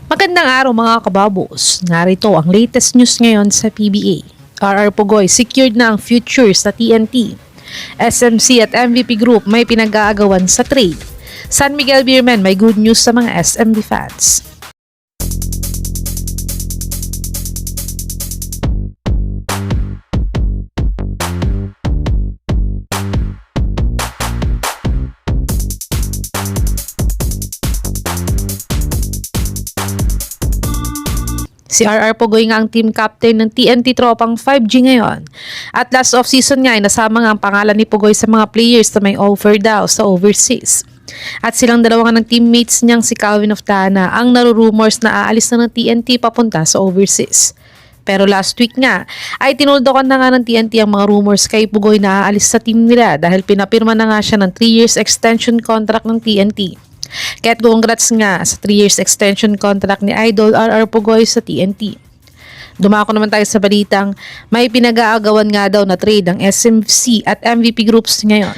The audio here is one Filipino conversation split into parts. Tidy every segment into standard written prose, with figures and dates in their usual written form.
Magandang araw mga kababos. Narito ang latest news ngayon sa PBA. RR Pugoy secured na ang future sa TNT. SMC at MVP Group may pinag-aagawan sa trade. San Miguel Beermen may good news sa mga SMB fans. Si RR Pugoy nga ang team captain ng TNT Tropang 5G ngayon. At last off-season nga ay nasama nga ang pangalan ni Pugoy sa mga players na may offer daw sa overseas. At silang dalawa nga ng teammates niyang si Calvin Oftana ang narurumors na aalis na ng TNT papunta sa overseas. Pero last week nga ay tinuldokan na nga ng TNT ang mga rumors kay Pugoy na aalis sa team nila dahil pinapirma na nga siya ng 3 years extension contract ng TNT. Kaya't congrats nga sa 3 years extension contract ni Idol RR Pugoy sa TNT. Dumako naman tayo sa balitang may pinag-aagawan nga daw na trade ang SMC at MVP Groups ngayon.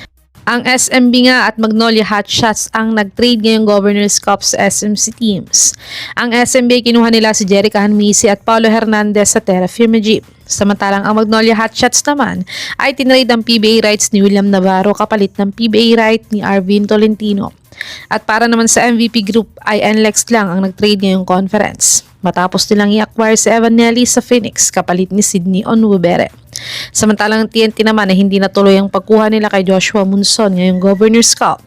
Ang SMB nga at Magnolia Hotshots ang nag-trade ngayong Governor's Cup sa SMC teams. Ang SMB kinuha nila si Jerica Hanmisi at Paulo Hernandez sa Terra Firme Jeep. Samantalang ang Magnolia Hotshots naman ay tinrade ang PBA rights ni William Navarro kapalit ng PBA right ni Arvin Tolentino. At para naman sa MVP Group ay NLEX lang ang nag-trade ngayong conference. Matapos nilang i-acquire si Evan Nelly sa Phoenix kapalit ni Sydney Onwubere. Samantalang TNT naman ay hindi natuloy ang pagkuha nila kay Joshua Munson ngayong Governor's Cup.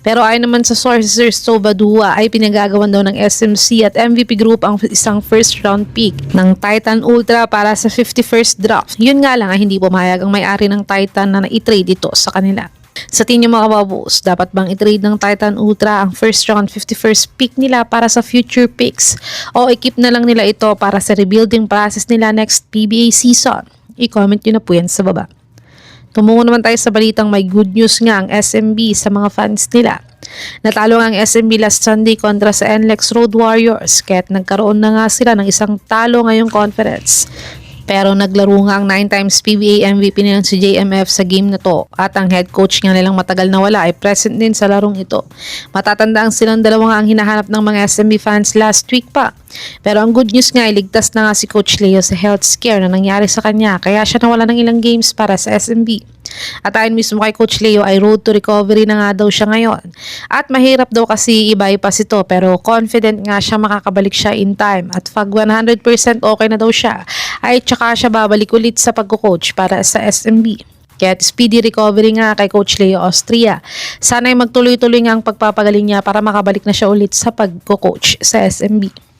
Pero ayon naman sa sources, Badua ay pinagagawan daw ng SMC at MVP Group ang isang first round pick ng Titan Ultra para sa 51st draft. Yun nga lang ay hindi pumayag ang may-ari ng Titan na na-trade ito sa kanila. Sa tingin niyo mga kababos, dapat bang i-trade ng Titan Ultra ang first round 51st pick nila para sa future picks o i-keep na lang nila ito para sa rebuilding process nila next PBA season? I-comment nyo na po yan sa baba. Tumungo naman tayo sa balitang may good news nga ang SMB sa mga fans nila. Natalo ang SMB last Sunday kontra sa NLEX Road Warriors kaya't nagkaroon na nga sila ng isang talo ngayong conference. Pero naglaro nga ang 9 times PBA MVP nilang si JMF sa game na to at ang head coach nga nilang matagal na wala ay present din sa larong ito. Matatandaan silang dalawa nga ang hinahanap ng mga SMB fans last week pa. Pero ang good news nga ay ligtas na nga si Coach Leo sa health scare na nangyari sa kanya kaya siya nawala ng ilang games para sa SMB. At ayon mismo kay Coach Leo ay road to recovery na nga daw siya ngayon. At mahirap daw kasi i-bypass ito pero confident nga siya makakabalik siya in time at pag 100% okay na daw siya ay tsaka siya babalik ulit sa pagko-coach para sa SMB. Kaya speedy recovery nga kay Coach Leo Austria. Sana ay magtuloy-tuloy nga ang pagpapagaling niya para makabalik na siya ulit sa pagko-coach sa SMB.